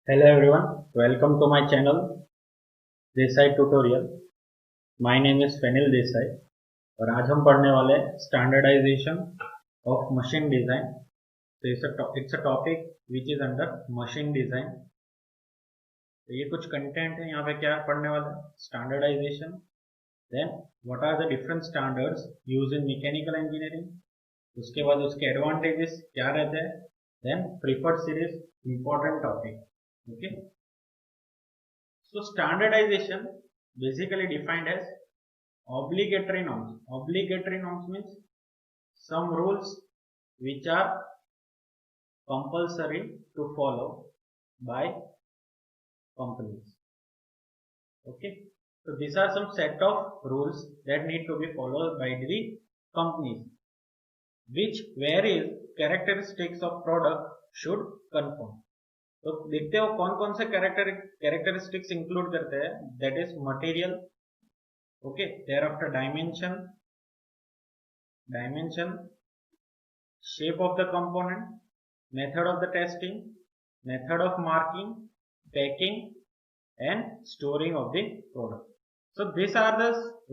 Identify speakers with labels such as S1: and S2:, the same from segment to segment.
S1: Hello everyone, welcome to my channel Desai Tutorial. My name is Fenil Desai और आज हम पढ़ने वाले standardization of machine design. So it's a topic which is under machine design. तो ये कुछ content है, यहाँ पे क्या पढ़ने वाले standardization, then what are the different standards use in mechanical engineering, उसके बाद उसके एडवांटेजेस क्या रहते हैं, then preferred series important topic. Okay, so standardization basically defined as obligatory norms. Obligatory norms means some rules which are compulsory to follow by companies. Okay, so these are some set of rules that need to be followed by the companies, which varies characteristics of product should conform. तो देखते हो कौन कौन से characteristics include करते हैं. That is material, okay, thereafter dimension, shape of the component, method of the testing, method of marking, packing and storing of the product. So these are the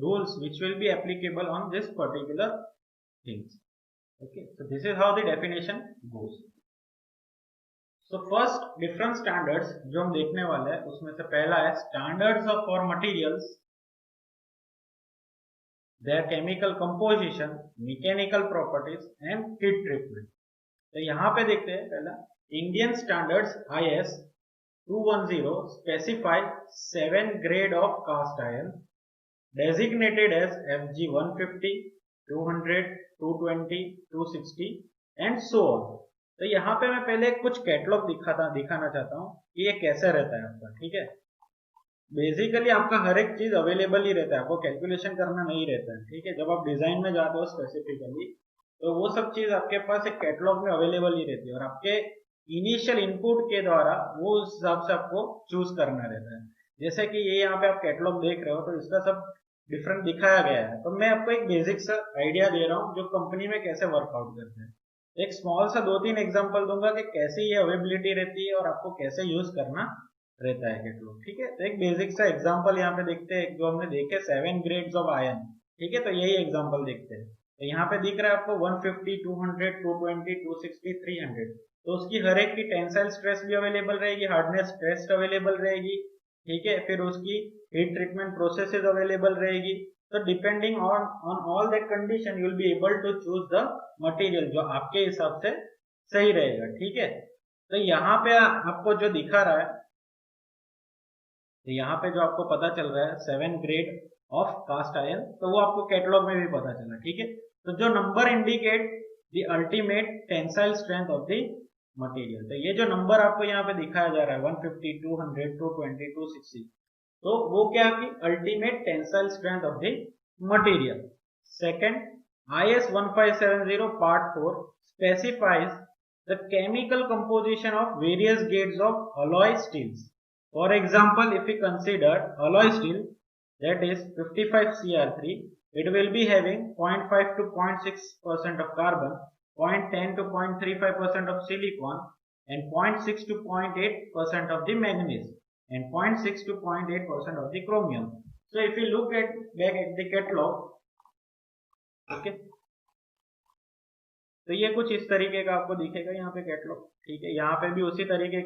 S1: rules which will be applicable on this particular things. Okay, so this is how the definition goes. So first different standards जो हम देखने वाले हैं उसमें से पहला है standards of for materials, their chemical composition, mechanical properties and heat treatment. तो यहाँ पे देखते हैं पहला Indian Standards IS 210 specify 7 grade of cast iron designated as FG 150, 200, 220, 260 and so on. तो यहाँ पे मैं पहले कुछ कैटलॉग दिखाना चाहता हूँ कि ये कैसे रहता है आपका. ठीक है, बेसिकली आपका हर एक चीज अवेलेबल ही रहता है, आपको कैलकुलेशन करना नहीं रहता है. ठीक है, जब आप डिजाइन में जाते हो स्पेसिफिकली तो वो सब चीज आपके पास एक कैटलॉग में अवेलेबल ही रहती है और आपके इनिशियल इनपुट के द्वारा वो उस हिसाब से आपको चूज करना रहता है. जैसे कि ये यहाँ पे आप कैटलॉग देख रहे हो तो इसका सब डिफरेंट दिखाया गया है. तो मैं आपको एक बेसिक सा आइडिया दे रहा हूँ जो कंपनी में कैसे वर्कआउट करते हैं. एक स्मॉल सा 2-3 एग्जांपल दूंगा कि कैसे ये अवेलेबिलिटी रहती है और आपको कैसे यूज करना रहता है कैटलॉग. ठीक है, तो एक बेसिक सा एग्जांपल यहाँ पे देखते हैं जो हमने देखे 7 ग्रेड्स ऑफ आयरन. ठीक है, तो यही एग्जांपल देखते हैं. तो यहाँ पे दिख रहा है आपको 150, 200, 220, 260, 300. तो उसकी हर एक की टेंसाइल स्ट्रेस भी अवेलेबल रहेगी, हार्डनेस टेस्ट अवेलेबल रहेगी. ठीक है, फिर उसकी हीट ट्रीटमेंट प्रोसेसेस अवेलेबल रहेगी. तो depending on all that condition you will be able to choose the material जो आपके हिसाब से सही रहेगा. ठीक है, तो यहाँ पे आपको जो दिखा रहा है, तो यहाँ पे जो आपको पता चल रहा है 7 ग्रेड ऑफ कास्ट आयरन, तो वो आपको कैटलॉग में भी पता चला. ठीक है, तो जो number indicate the ultimate tensile strength of the material, तो ये जो नंबर आपको यहाँ पे दिखाया जा रहा है 150, 200, 220, 260, तो वो क्या है कि ultimate tensile strength of the material. Second, IS 1570 part 4 specifies the chemical composition of various grades of alloy steels. For example, if we consider alloy steel, that is 55 Cr3, it will be having 0.5 to 0.6% of carbon, 0.10 to 0.35% of silicon and 0.6 to 0.8% of the manganese and 0.6 to 0.8% of the chromium. So if you look at back at the catalog, okay, तो ये कुछ इस तरीके का आपको दिखेगा यहाँ पे कैटलॉग. ठीक है, यहाँ पे भी उसी तरीके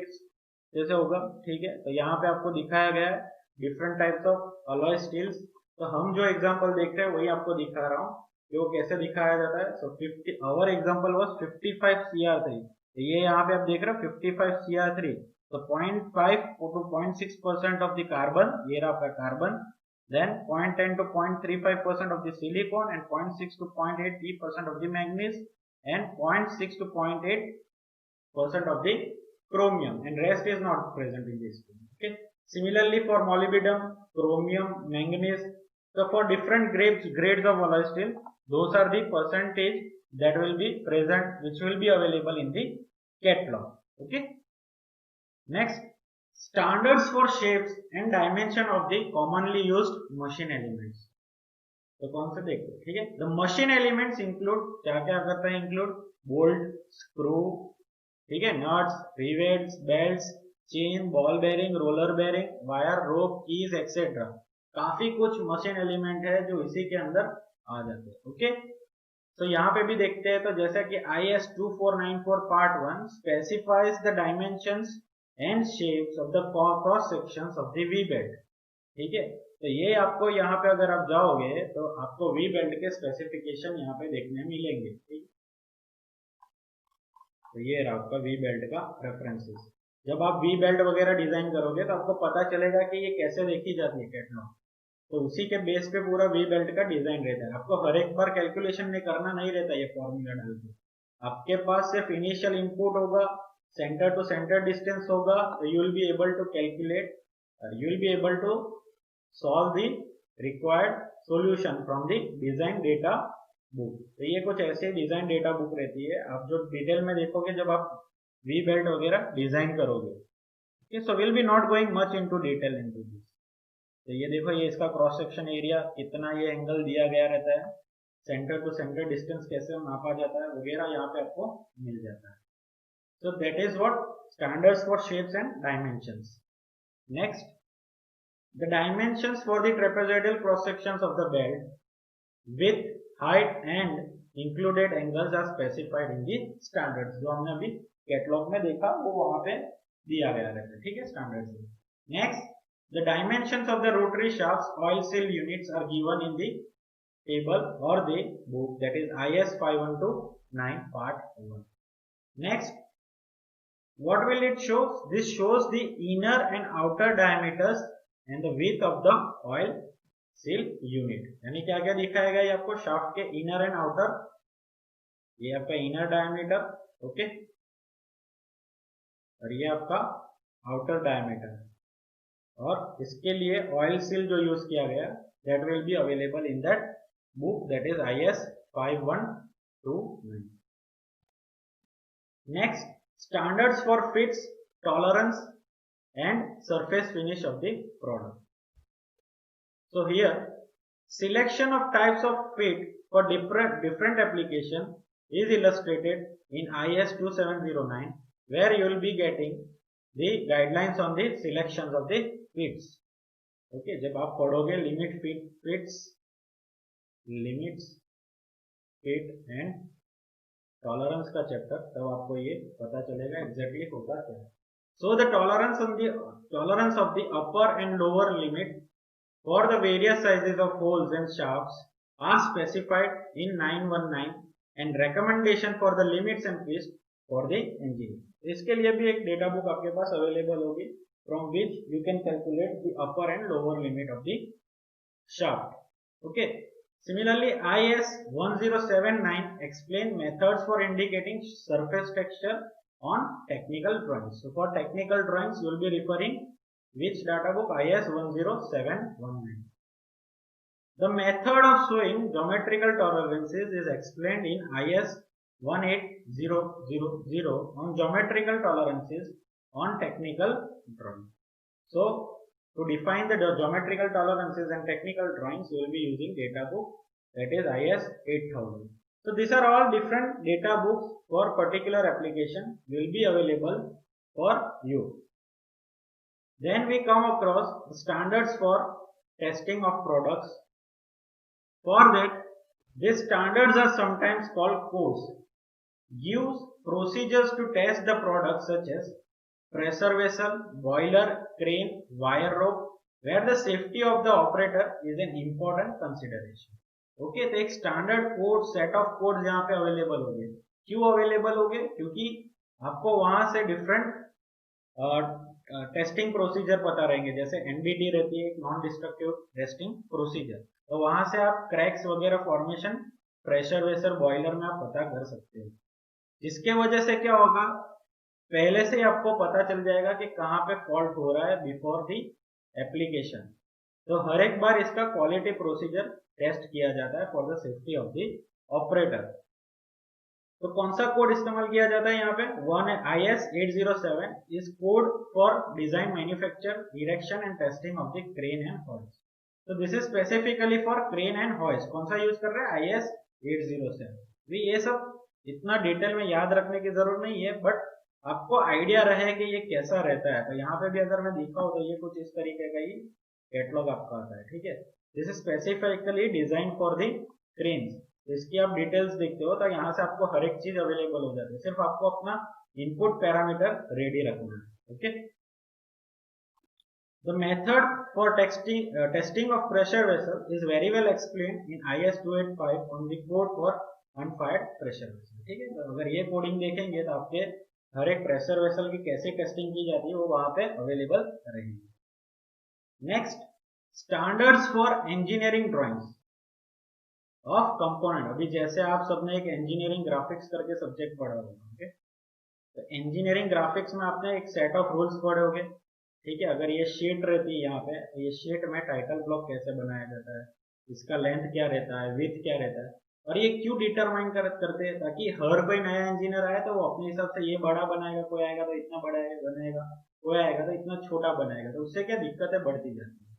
S1: जैसे होगा. ठीक है, तो यहाँ पे आपको दिखाया गया है different types of alloy steels. तो हम जो एग्जांपल देख रहे हैं वही आपको दिखा रहा हूँ कि वो कैसे दिखाया जाता है. सो 50 आवर एग्जांपल वाज 55 Cr3. तो ये यहाँ पे आप देख रहे हो 55 Cr3, तो 0.5 to 0.6% of the carbon, ये रहा आपका carbon, then 0.10 to 0.35% of the silicon and 0.6 to 0.8% of the manganese and 0.6 to 0.8% of the chromium, and rest is not present in this. Okay, similarly for molybdenum, chromium, manganese, so for different grades of alloy steel, those are the percentage that will be present, which will be available in the catalog. Okay, next, standards for shapes and dimension of the commonly used machine elements. तो कौन से देखते हैं. ठीक है, the machine elements include क्या क्या करता है, include bolt, screw, ठीक है, nuts, rivets, belts, chain, ball bearing, roller bearing, wire, rope, keys etcetera, काफी कुछ मशीन एलिमेंट है जो इसी के अंदर आ जाते हैं। ओके, तो यहाँ पे भी देखते हैं, तो जैसा कि IS 2494 part 1 specifies the dimensions and shapes of the cross sections of the we belt. ठीक है, तो ये आपको यहाँ पे अगर आप जाओगे तो आपको वी बेल्ट के स्पेसिफिकेशन यहाँ पे देखने मिलेंगे। ठीक, तो ये रहा आपका वी बेल्ट का रेफरेंसेस। जब आप वी बेल्ट वगैरह डिजाइन करोगे तो आपको पता चलेगा कि ये कैसे देखी जाती है कैटलॉग, तो उसी के बेस पे पूरा वी बेल्ट का डिजाइन रहता है। आपको हर एक बार कैलकुलेशन में करना नहीं रहता ये फॉर्मूला डाल के, आपके पास सिर्फ इनिशियल इनपुट होगा, सेंटर टू सेंटर डिस्टेंस होगा, तो you will be able to calculate, you will be able to solve the required solution from the design data book. तो ये कुछ ऐसे डिजाइन डेटा बुक रहती है, आप जो डिटेल में देखोगे जब आप वी बेल्ट वगैरह डिजाइन करोगे। So will be not going much into detail into this. तो ये देखो, ये इसका क्रॉस सेक्शन एरिया कितना, ये एंगल दिया गया रहता है, सेंटर टू सेंटर डिस्टेंस कैसे नापा जाता है वगैरह यहाँ पे आपको मिल जाता है। So that is what standards for shapes and dimensions. Next, the dimensions for the trapezoidal cross sections of the belt with height and included angles are specified in the standards. जो हमने अभी कैटलॉग में देखा वो वहां पे दिया गया रहता है। ठीक है, स्टैंडर्ड्स में। Next, the dimensions of the rotary shafts oil seal units are given in the table or the book, that is IS 5129 part 1. Next, what will it show? This shows the inner and outer diameters and the width of the oil seal unit. यानी क्या क्या दिखाएगा ये आपको, shaft के inner and outer, ये आपका inner diameter, okay, और ये आपका आउटर डायमीटर, और इसके लिए ऑयल सील जो यूज किया गया that will be available in that book, that is IS 5129. Next, standards for fits, tolerance and surface finish off the product. So here selection of types of fit for different application is illustrated in IS 2709, where you will be getting the guidelines on the selections of the fits. Okay, जब आप पढ़ोगे limit fit and tolerance का chapter, तब आपको ये पता चलेगा exactly होता क्या है. So the tolerance of the upper and lower limit for the various sizes of holes and shafts are specified in 919 and recommendation for the limits and twist for the engineer. इसके लिए भी एक data book आपके पास available होगी, from which you can calculate the upper and lower limit of the shaft. Okay. Similarly, IS 1079 explain methods for indicating surface texture on technical drawings. So for technical drawings, you will be referring which data book? IS 10719. The method of showing geometrical tolerances is explained in IS 18000 on geometrical tolerances on technical drawing. So to define the geometrical tolerances and technical drawings, you will be using data book, that is IS 8000. So these are all different data books for particular application will be available for you. Then we come across the standards for testing of products. For that, these standards are sometimes called codes. Gives procedures to test the products such as pressure vessel, boiler, crane, wire rope, where the safety of the operator is an important consideration. Okay, तो एक standard code, set of code यहाँ पे available होंगे. क्यों available होंगे? क्योंकि आपको वहां से डिफरेंट टेस्टिंग प्रोसीजर पता रहेंगे. जैसे NDT रहती है, नॉन डिस्ट्रक्टिव टेस्टिंग प्रोसीजर, तो वहां से आप क्रैक्स वगैरह फॉर्मेशन प्रेशर वेसल बॉयलर में आप पता कर सकते हो. जिसके वजह से क्या होगा, पहले से आपको पता चल जाएगा कि कहां पे फॉल्ट हो रहा है बिफोर दी एप्लीकेशन. तो हर एक बार इसका क्वालिटी प्रोसीजर टेस्ट किया जाता है for the safety of the operator. तो कौन सा कोड इस्तेमाल किया जाता है यहाँ पे? IS 807 is code for design, manufacture, erection and testing of the crane and hoist. तो this is specifically for crane and hoist. कौन सा यूज कर रहे हैं? IS 807. ये सब इतना डिटेल में याद रखने की जरूरत नहीं है, बट आपको आइडिया रहे कि ये कैसा रहता है। तो यहाँ पे भी अगर मैं दिखाऊं तो ये कुछ इस तरीके का ही कैटलॉग आपका आता है, ठीक है। This is specifically design for the cranes. इसकी आप डिटेल्स देखते हो तो यहाँ से आपको हर एक चीज अवेलेबल हो जाती है, सिर्फ आपको अपना इनपुट पैरामीटर रेडी रखना है, okay. The method for testing of pressure vessel is very well explained in IS 285 on the code for unfired pressure vessel, ठीक है। तो अगर ये कोडिंग देखेंगे तो आपके हर एक प्रेशर वेसल की कैसे टेस्टिंग की जाती है वो वहां पे अवेलेबल रहेगी। Next, standards for engineering drawings of component. अभी जैसे आप सबने एक इंजीनियरिंग ग्राफिक्स करके सब्जेक्ट पढ़ा होगा, ओके। तो इंजीनियरिंग ग्राफिक्स में आपने एक सेट ऑफ रूल्स पढ़े होंगे, ठीक है। अगर ये शीट रहती है यहाँ पे, ये शीट में टाइटल ब्लॉक कैसे बनाया जाता है, इसका लेंथ क्या रहता है, विड्थ क्या रहता है, और ये क्यों डिटरमाइन करते हैं, ताकि हर कोई नया इंजीनियर आए तो वो अपने हिसाब से ये बड़ा बनाएगा, कोई आएगा तो इतना बड़ा बनाएगा, कोई आएगा तो इतना छोटा बनाएगा, तो उससे क्या दिक्कतें बढ़ती जाती है।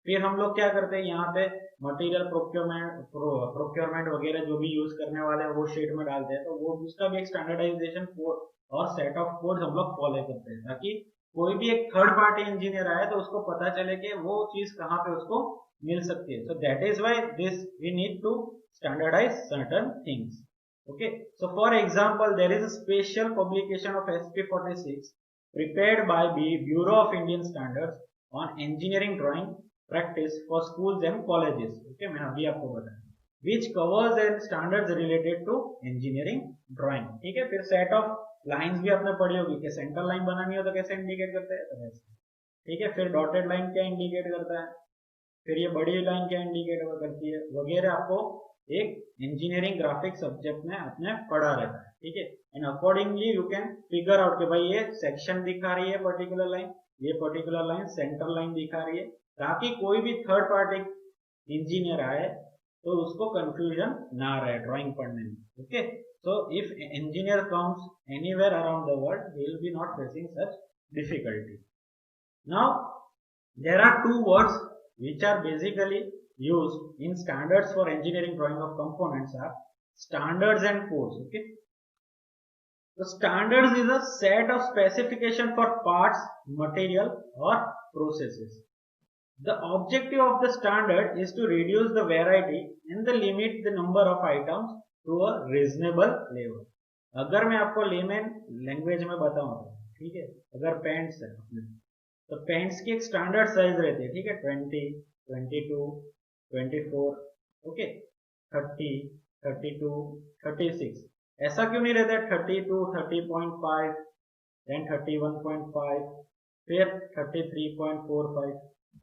S1: फिर हम लोग क्या करते हैं, यहाँ पे मटेरियल प्रोक्योरमेंट वगैरह जो भी यूज करने वाले हैं वो शीट में डालते हैं, तो वो उसका भी एक स्टैंडर्डाइजेशन कोड और सेट ऑफ कोड हम लोग फॉलो करते हैं, ताकि कोई भी एक थर्ड पार्टी इंजीनियर आए तो उसको पता चले कि वो चीज कहाँ पे उसको मिल सकती है। So that is why this we need to standardize certain things, okay. So for example, there is a special publication of SP 46 prepared by the Bureau of Indian Standards on engineering drawing practice for schools and colleges, okay. मैं अभी आपको बताया, which covers and standards related to engineering drawing, ठीक है। फिर set of lines भी आपने पढ़ी होगी कि सेंटर लाइन बनानी हो तो कैसे इंडिकेट करते हैं, तो वैसे, ठीक है। फिर डॉटेड लाइन क्या इंडिकेट करता है, फिर ये बड़ी लाइन क्या इंडिकेट करती है वगैरह, आपको एक इंजीनियरिंग ग्राफिक्स सब्जेक्ट में आपने पढ़ा रहता है, ठीक है। And accordingly you can figure out कि भाई ये सेक्शन दिखा रही है पर्टिकुलर लाइन, ये पर्टिकुलर लाइन सेंटर लाइन दिखा रही है, ताकि कोई भी थर्ड पार्टी इंजीनियर आए तो उसको कंफ्यूजन ना रहे ड्राइंग पढ़ने में, okay. So if engineer comes anywhere around the world he will be not facing such difficulty. Now there are two words which are basically used in standards for engineering drawing of components are standards and codes, okay. So standards is a set of specification for parts, material or processes. The objective of the standard is to reduce the variety and the limit the number of items to a reasonable level. अगर मैं आपको layman language में बताऊं, ठीक है, अगर paints है तो पेंट्स की एक स्टैंडर्ड साइज रहती है, ठीक है, 20, 22, 24, ओके, 30, 32, 36। ऐसा क्यों नहीं रहता है 32, 30.5, देन 31.5, फिर 33.45?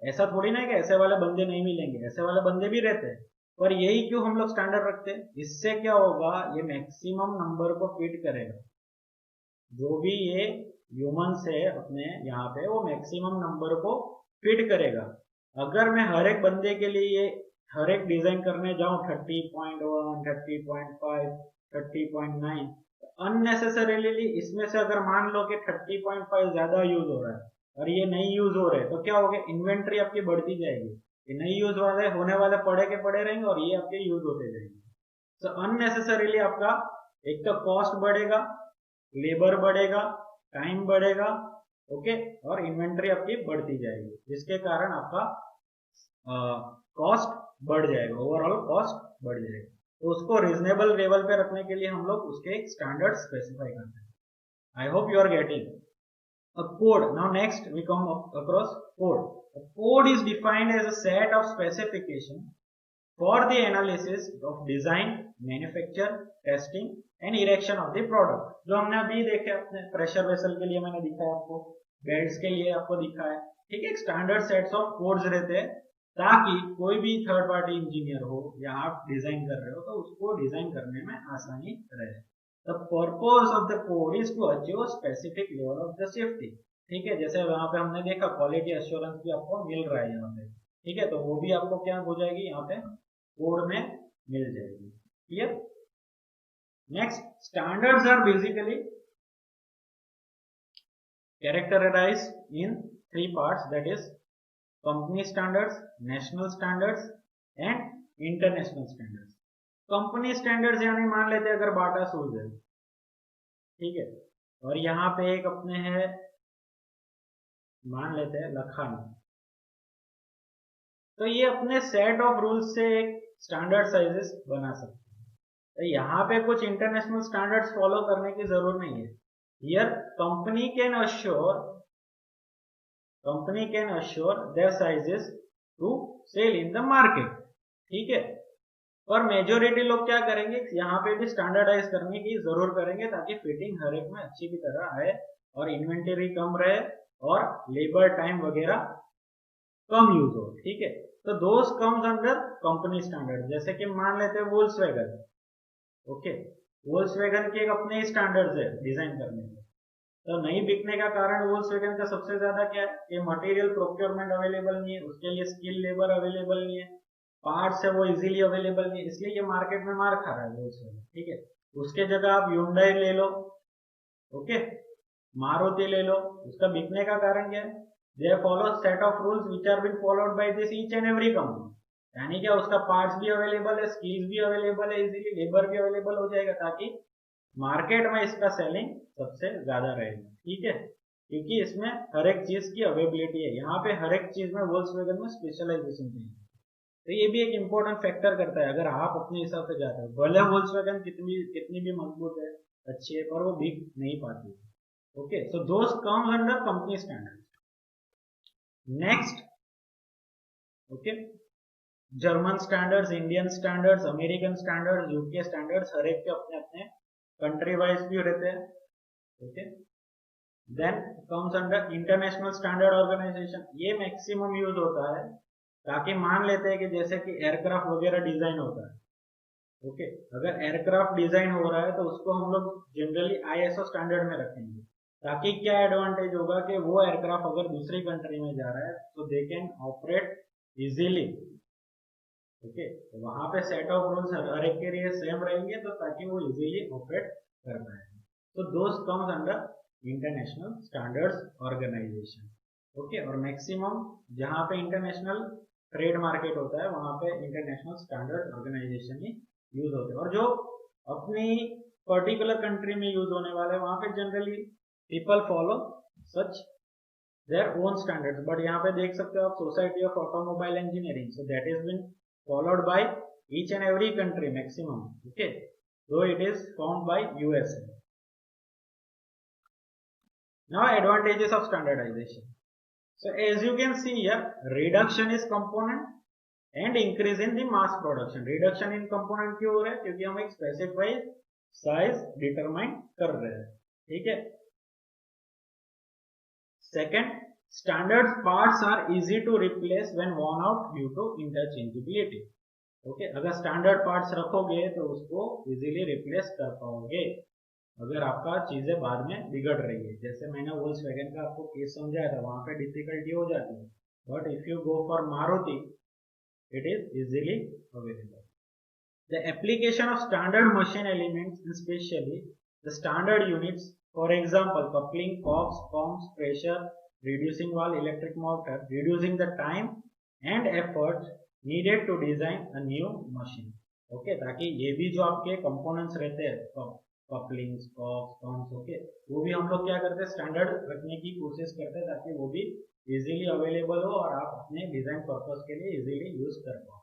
S1: ऐसा थोड़ी ना है कि ऐसे वाले बंदे नहीं मिलेंगे, ऐसे वाले बंदे भी रहते हैं, पर यही क्यों हम लोग स्टैंडर्ड रखते हैं, इससे क्या होगा, ये मैक्सिमम नंबर को फिट करेगा। जो भी ये ह्यूमंस है अपने यहाँ पे, वो मैक्सिमम नंबर को फिट करेगा। अगर मैं हर एक बंदे के लिए ये हर एक डिजाइन करने जाऊं 30.1, 30.5, 30.9, अननेसेसरीली इसमें से अगर मान लो कि 30.5 ज्यादा यूज हो रहा है और ये नहीं यूज हो रहे, तो क्या होगा, इन्वेंट्री आपकी बढ़ती जाएगी, ये नहीं यूज वाले होने वाले पड़े के पड़े रहेंगे और ये आपके यूज होते जाएंगे। तो अननेसेसरीली आपका एक तो कॉस्ट बढ़ेगा, लेबर बढ़ेगा, टाइम बढ़ेगा, ओके, और इन्वेंट्री आपकी बढ़ती जाएगी, जिसके कारण आपका कॉस्ट बढ़ जाएगा, ओवरऑल कॉस्ट बढ़ जाएगा। तो उसको रीजनेबल लेवल पे रखने के लिए हम लोग उसके एक स्टैंडर्ड स्पेसिफाई करते हैं। I hope you are getting. A code. Now next we come across code. A code is defined as a set of specification for the analysis of design, manufacture, testing and erection of the product. जो हमने अभी देखे अपने pressure vessel के लिए मैंने दिखाया आपको, बेल्ट्स के लिए आपको दिखाया, ठीक है। स्टैंडर्ड सेट्स ऑफ कोड्स रहते हैं ताकि कोई भी थर्ड पार्टी इंजीनियर हो या आप डिजाइन कर रहे हो तो उसको डिजाइन करने में आसानी रहे। The purpose of the code is to achieve a specific level of the safety, ठीक है। जैसे वहां पे हमने देखा क्वालिटी एश्योरेंस भी आपको मिल रहा है यहाँ पे, ठीक है, तो वो भी आपको क्या हो जाएगी यहाँ पे कोड में मिल जाएगी, clear. Next, standards are basically characterized in 3 parts, that is company standards, national standards and international standards. Company standards यानी मान लेते हैं अगर बाटा शूज है, ठीक है, और यहाँ पे एक अपने है, मान लेते हैं लखानी। तो ये अपने सेट ऑफ रूल्स से एक स्टैंडर्ड साइजेस बना सकते हैं। तो यहाँ पे कुछ इंटरनेशनल स्टैंडर्ड्स फॉलो करने की जरूरत नहीं है। Here company can assure their sizes to sell in the market. ठीक है, और मेजोरिटी लोग क्या करेंगे, यहाँ पे भी स्टैंडर्डाइज करने की जरूर करेंगे ताकि फिटिंग हर एक में अच्छी की तरह आए और इन्वेंटरी कम रहे और लेबर टाइम वगैरह कम यूज हो। ठीक है, तो those comes under company standard. जैसे कि मान लेते हैं वोल्क्सवैगन। ओके, वोल्क्सवैगन के एक अपने स्टैंडर्ड्स है डिजाइन करने के। तो नहीं बिकने का कारण वोल्क्सवैगन का सबसे ज्यादा क्या है, कि मटेरियल प्रोक्योरमेंट अवेलेबल नहीं है, उसके लिए स्किल लेबर अवेलेबल नहीं है, पार्ट्स है वो इजीली अवेलेबल नहीं है, इसलिए ये मार्केट में मार खा रहा है वोल्क्सवैगन। ठीक है, उसके जगह आप Hyundai ले लो, ओके, मारुति ले लो। उसका बिकने का कारण क्या है, they follow set of rules which are been followed by this each and every company. यानी क्या, उसका पार्ट्स भी अवेलेबल है, स्किल्स भी अवेलेबल है, इजीली लेबर भी अवेलेबल हो जाएगा ताकि मार्केट में इसका सेलिंग सबसे ज्यादा रहेगा। ठीक है, क्योंकि इसमें हर एक चीज की अवेलेबिलिटी है। यहाँ पे हर एक चीज में वोल्क्सवैगन में स्पेशलाइजेशन चाहिए। तो ये भी एक इंपॉर्टेंट फैक्टर करता है। अगर आप अपने हिसाब से जाते हो, भले वोल्क्सवैगन कितनी भी मजबूत है, अच्छी है, पर वो बिक नहीं पाती है। Okay, so those comes under company standard. Next, okay, German standards, Indian standards, American standards, UK standards, हर एक के अपने अपने कंट्री वाइज भी रहते हैं। Okay, then comes under international standard organisation. ये मैक्सिमम यूज होता है ताकि मान लेते हैं कि जैसे कि एयरक्राफ्ट वगैरह डिजाइन होता है। ओके, अगर एयरक्राफ्ट डिजाइन हो रहा है तो उसको हम लोग जनरली ISO स्टैंडर्ड में रखेंगे, ताकि क्या एडवांटेज होगा कि वो एयरक्राफ्ट अगर दूसरी कंट्री में जा रहा है तो they can operate easily. Okay, तो वहां पे सेट ऑफ रूल्स हर एक के लिए सेम रहेंगे, तो ताकि वो इजीली ऑपरेट कर पाए। तो those comes under international standards organisation. Okay, और मैक्सिमम जहां पे इंटरनेशनल ट्रेड मार्केट होता है वहां पे इंटरनेशनल स्टैंडर्ड ऑर्गेनाइजेशन ही यूज होते हैं। और जो अपनी पर्टिकुलर कंट्री में यूज होने वाले वहां पे generally people follow such their own standards. But यहाँ पे देख सकते हो आप, society of automobile engineering, so that is been followed by each and every country maximum. Okay, though it is found by USA. Now advantages of standardization. So as you can see here, reduction is component and increase in the mass production. Reduction in component क्यों हो रहा है, क्योंकि हम एक specified size determine कर रहे हैं। ठीक है, second, standard parts are easy to replace when worn out due to interchangeability. Okay, अगर स्टैंडर्ड पार्ट्स रखोगे तो उसको इजीली रिप्लेस कर पाओगे अगर आपका चीजें बाद में बिगड़ रही है। जैसे मैंने वोल्क्सवैगन का आपको केस समझाया था, वहां पे डिफिकल्टी हो जाती है, but if you go for Maruti it is easily available. The application of standard machine elements, specially the standard units, for example coupling, cocks, pumps, pressure reducing valve, electric motor, reducing the time and effort needed to design a new machine. Okay, ताकि ये भी जो आपके components रहते हैं, couplings, COX, pumps, okay, वो भी हम लोग क्या करते हैं, स्टैंडर्ड रखने की कोशिश करते हैं ताकि वो भी इजीली अवेलेबल हो और आप अपने डिजाइन पर्पस के लिए इजीली यूज कर पाओ।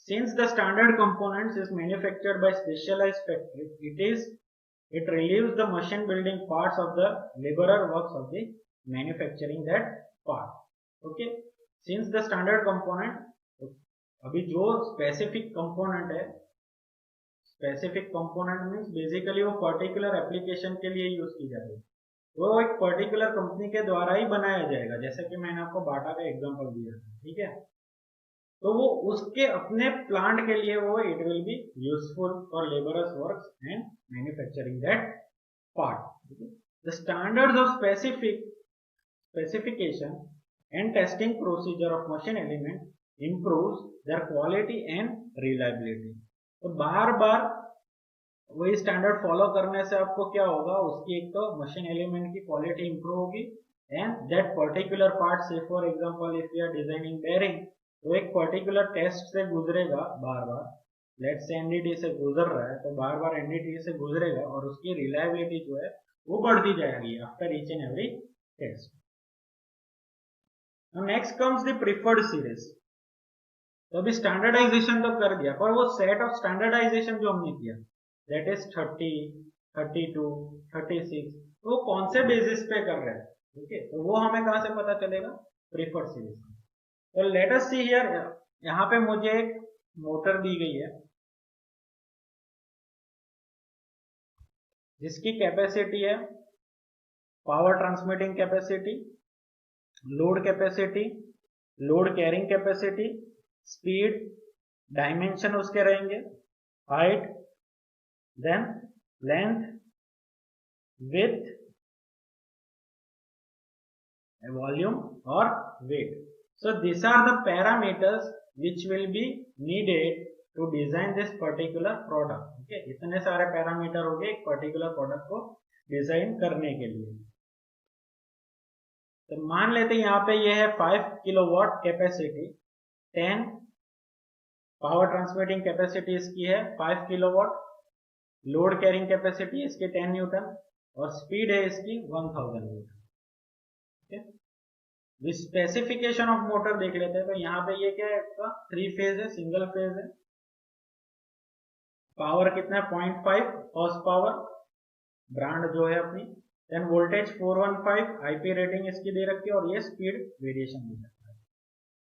S1: Since the standard components is manufactured by specialized factory, it relieves the machine building parts of the laborer works of the manufacturing that part. Okay, since the standard component, अभी जो specific component है, specific component means basically वो particular application के लिए use की जाती है, वो एक पर्टिकुलर कंपनी के द्वारा ही बनाया जाएगा। जैसे कि मैंने आपको बाटा का एग्जांपल दिया था। ठीक है, तो वो उसके अपने प्लांट के लिए वो it will be useful for labourers works and manufacturing that part. The standards of specification and testing procedure of machine element improves their quality and reliability. तो बार बार वही स्टैंडर्ड फॉलो करने से आपको क्या होगा, उसकी एक तो मशीन एलिमेंट की क्वालिटी इंप्रूव होगी and that particular part, say for example if you are designing bearing, तो एक पर्टिकुलर टेस्ट से गुजरेगा बार बार, लेट्स से एनडीटी से गुजर रहा है तो बार बार एनडीटी से गुजरेगा और उसकी रिलायबिलिटी जो है वो बढ़ती जाएगी after each and every test. Next comes the preferred series. तो अभी स्टैंडर्डाइजेशन तो कर दिया, पर वो सेट ऑफ स्टैंडर्डाइजेशन जो हमने किया दैट इज 30, 32, 36, तो वो कौन से बेसिस पे कर रहे हैं, ठीक है, तो वो हमें कहां से पता चलेगा, प्रिफर्ड सीरीज। तो लेट अस सी हियर, यहां पे मुझे एक मोटर दी गई है जिसकी कैपेसिटी है power transmitting capacity, load capacity, load carrying capacity, speed, dimension उसके रहेंगे, height, then length, width, volume और weight. So this are the parameters which will be needed to design this particular product. Okay, इतने सारे parameter हो गए एक particular product को design करने के लिए। तो मान लेते हैं यहाँ पे ये है 5 kilowatt capacity, 10 power transmitting capacity इसकी है 5 किलोवाट, लोड कैरिंग कैपेसिटी इसकी 10 न्यूटन और स्पीड है इसकी 1000 न्यूटन। स्पेसिफिकेशन ऑफ मोटर देख लेते हैं। तो यहाँ पे ये क्या है, इसका 3 फेज है, सिंगल फेज है, पावर कितना है 0.5 हॉर्स पावर, ब्रांड जो है अपनी, देन वोल्टेज 415, आईपी रेटिंग इसकी दे रखी है और ये स्पीड वेरिएशन दे रखा है।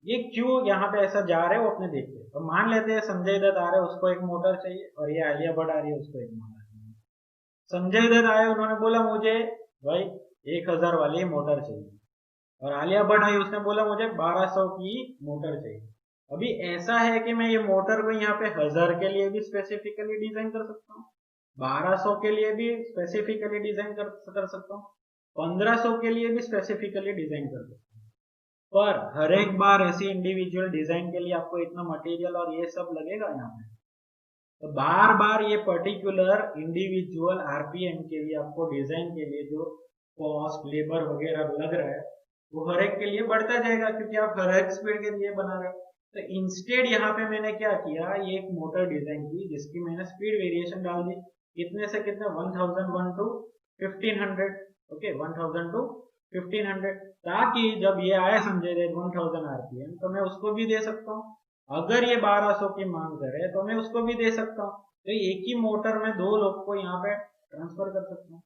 S1: ये क्यों यहाँ पे ऐसा जा रहे हैं वो अपने देखते हैं। तो मान लेते हैं संजय दत्त आ रहे हैं, उसको एक मोटर चाहिए, और ये आलिया भट्ट आ रही है, उसको एक मोटर चाहिए। संजय दत्त आए, उन्होंने बोला मुझे भाई 1000 वाली मोटर चाहिए, और आलिया भट्ट आई, उसने बोला मुझे 1200 की मोटर चाहिए। अभी ऐसा है कि मैं ये मोटर को यहाँ पे 1000 के लिए भी स्पेसिफिकली डिजाइन कर सकता हूँ, 1200 के लिए भी स्पेसिफिकली डिजाइन कर सकता हूँ, 1500 के लिए भी स्पेसिफिकली डिजाइन कर सकता हूँ, पर हर एक बार ऐसी इंडिविजुअल डिजाइन के लिए आपको इतना मटेरियल और ये सब लगेगा यहाँ पे। तो बार बार ये पर्टिकुलर इंडिविजुअल आरपीएम के लिए आपको डिजाइन के लिए जो कॉस्ट लेबर वगैरह लग रहा है वो हर एक के लिए बढ़ता जाएगा, क्योंकि आप हर एक स्पीड के लिए बना रहे हो। तो इंस्टेड यहाँ पे मैंने क्या किया, ये एक मोटर डिजाइन की जिसकी मैंने स्पीड वेरिएशन डाल दी, कितने से कितने 1001 टू 1500, ओके 1000 टू 1500, ताकि जब ये आए संजय दत्त 1000 आरपीएम तो मैं उसको भी दे सकता हूँ। अगर ये 1200 की मांग करे तो मैं उसको भी दे सकता हूँ। तो एक ही मोटर में 2 लोग को यहाँ पे ट्रांसफर कर सकता हूँ।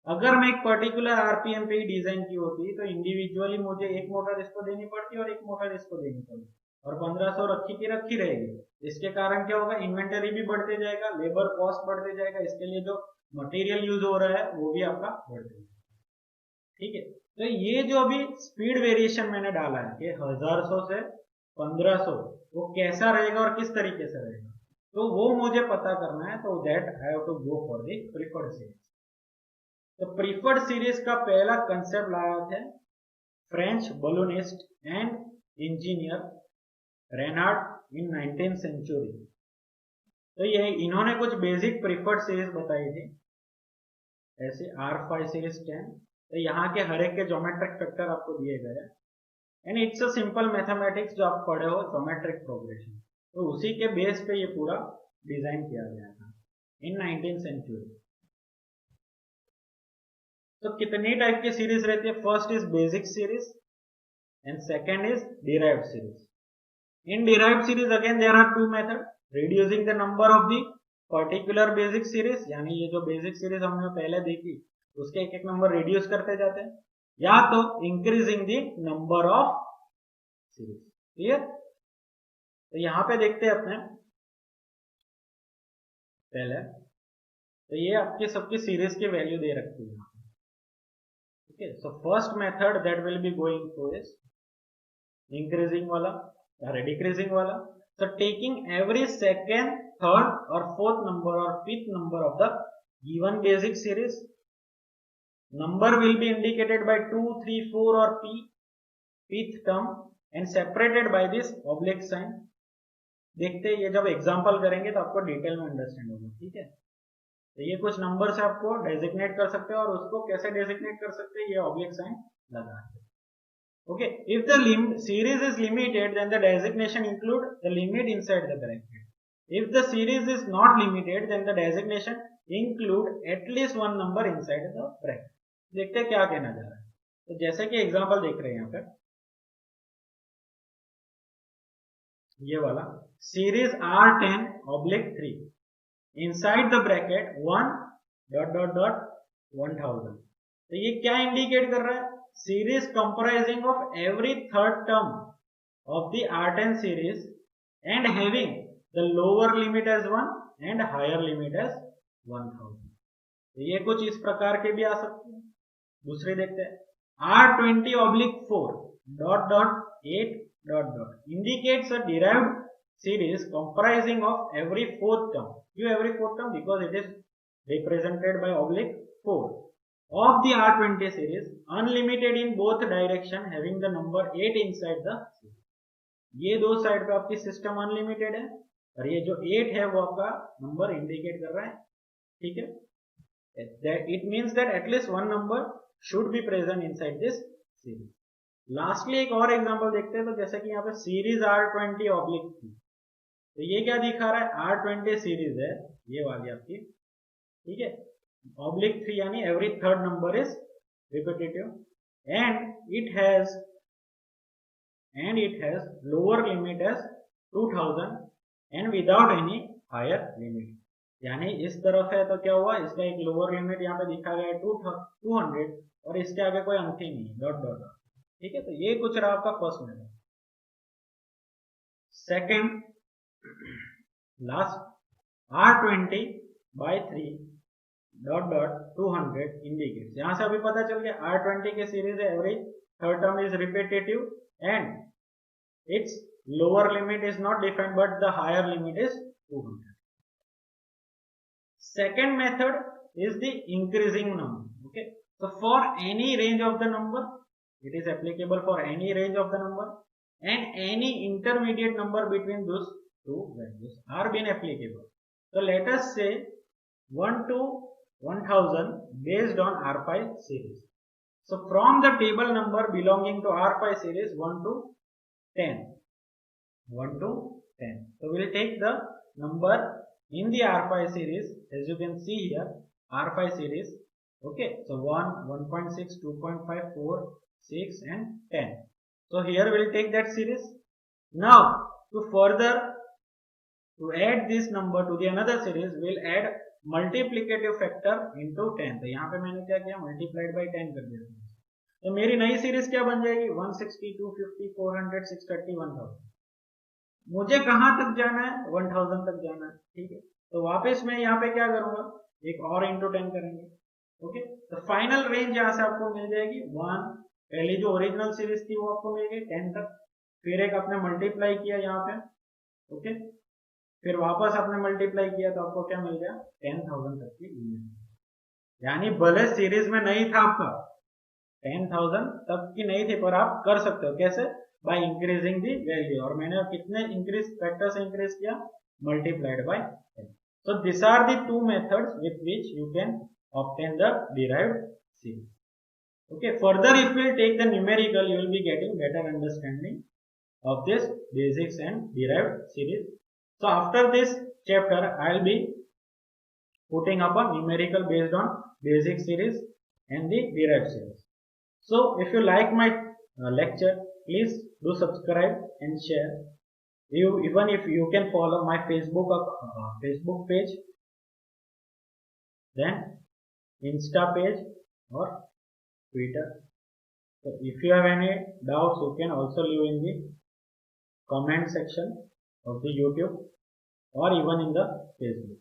S1: अगर मैं एक पर्टिकुलर आरपीएम पे ही डिजाइन की होती तो इंडिविजुअली मुझे एक मोटर इसको देनी पड़ती और एक मोटर इसको देनी पड़ती, और 1500 रखी की रखी रहेगी। इसके कारण क्या होगा, इन्वेंटरी भी बढ़ते जाएगा, लेबर कॉस्ट बढ़ते जाएगा, इसके लिए जो मटेरियल यूज हो रहा है वो भी आपका बढ़ते जाएगा। ठीक है, तो ये जो अभी स्पीड वेरिएशन मैंने डाला है कि 1100 से 1500 वो कैसा रहेगा और किस तरीके से रहेगा, तो वो मुझे पता करना है। तो that I have to go for the preferred series. तो प्रीफर्ड सीरीज का पहला कंसेप्ट लाया थे French balloonist and engineer Renard in 19th century. तो ये इन्होंने कुछ बेसिक प्रीफर्ड सीरीज बताई थी, ऐसे R5 सीरीज 10। तो यहाँ के हर एक के ज्योमेट्रिक फैक्टर आपको दिए गए हैं, and it's a simple mathematics जो आप पढ़े हो, ज्योमेट्रिक प्रोग्रेशन। तो उसी के बेस पे ये पूरा डिजाइन किया गया था इन 19th सेंचुरी। तो कितनी टाइप की सीरीज रहती है, first is basic series and second is derived series. In derived series again there are 2 method, reducing the number of the particular basic series, यानी ये जो बेसिक सीरीज हमने पहले देखी उसके एक एक नंबर रिड्यूस करते जाते हैं, या तो increasing the number of series. Clear? तो यहां पे देखते हैं अपने पहले, तो ये आपकी सबकी सीरीज की वैल्यू दे रखी है। Okay, so first method that will be going through is increasing wala or decreasing wala. So taking every second, third or fourth number or fifth number of the given basic series, number will be indicated by 2, 3, 4 or fifth term and separated by this oblique sign. देखते हैं, ये जब example करेंगे तो आपको detail में understand होगा। ठीक है, तो ये कुछ नंबर से आपको डेजिग्नेट कर सकते हैं, और उसको कैसे डेजिग्नेट कर सकते हैं, ये ऑब्लिक साइन लगा के। Okay, if the series is limited then the designation include the limit inside the bracket. If the series is not limited then the designation include at least one number inside the bracket. देखते हैं क्या कहना जा रहा है। तो जैसे कि एग्जांपल देख रहे हैं यहाँ पे, ये वाला series R10/3 inside the bracket 1 ... 1000। तो ये क्या इंडिकेट कर रहा है? Series comprising of every third term of the R10 series and having the lower limit as 1 and higher limit as 1000। तो ये कुछ इस प्रकार के भी आ सकते हैं। दूसरे देखते हैं, R20/4 ... 8 ... indicates a derived series comprising of every fourth term. You every fourth term because it is represented by /4 of the R20 series, unlimited in both direction, having the number 8 inside the series. ये दो side पे आपकी system unlimited है और ये जो 8 है वो आपका नंबर इंडिकेट कर रहा है, ठीक है। It means that at least one number should be present inside this series. Lastly एक और एग्जांपल देखते हैं। तो जैसे कि यहाँ पे सीरीज R20/3, तो ये क्या दिखा रहा है? R20 सीरीज है ये वाली आपकी, ठीक है। /3 यानी every third number is repetitive and it has lower limit as 2000 and without any higher limit. यानी इस तरफ है तो क्या हुआ, इसका एक लोअर लिमिट यहाँ पे दिखा गया है 200 और इसके आगे कोई अंक ही नहीं, डॉट, ठीक है। तो ये कुछ रहा आपका first method. Second last, R20/3 ... 200 indicates. यहां से अभी पता चल गया R20 के सीरीज है, every third term is repetitive and its lower limit is not defined but the higher limit is 200। Second method is the increasing number. Okay, so for any range of the number, it is applicable for any range of the number, and any intermediate number between those two values are being applicable. So let us say 1 to 1000 based on R5 series. So from the table number belonging to R5 series 1 to 10. So we will take the number in the R5 series, as you can see here, R5 series. Okay, so 1, 1.6, 2.5, 4, 6 and 10. So here we will take that series. Now to add this number to the another series, we will add multiplicative factor into 10. तो यहाँ पे मैंने क्या किया, multiplied by 10 कर दिया। तो मेरी नई सीरीज क्या बन जाएगी? 160, 250, 400, 630, 1000। मुझे कहां तक जाना है? 1000 तक जाना है, ठीक है। तो वापस मैं यहाँ पे क्या करूंगा, एक और इंटू 10 करेंगे। ओके, तो फाइनल रेंज यहां से आपको मिल जाएगी 1, पहली जो ओरिजिनल सीरीज थी वो आपको मिल गई 10 तक, फिर एक आपने मल्टीप्लाई किया यहाँ पे, ओके, फिर वापस आपने मल्टीप्लाई किया तो आपको क्या मिल गया? 10,000 तक की यूनिट। यानी भले सीरीज में नहीं था आपका 10,000 तक की नहीं थी, पर आप कर सकते हो। कैसे? by increasing the value। और मैंने कितने इंक्रीज फैक्टर से इंक्रीज किया? multiplied by 10। so these are the two methods with which you can obtain the derived series। okay, further if we take the numerical, you will be getting better understanding of this basics and derived series। so after this chapter I will be putting up a numerical based on basic series and the derived series। so if you like my lecture, please do subscribe and share. Even if you can follow my Facebook page, then Insta page or Twitter। so if you have any doubts, you can also leave in the comment section of the YouTube or even in the Facebook।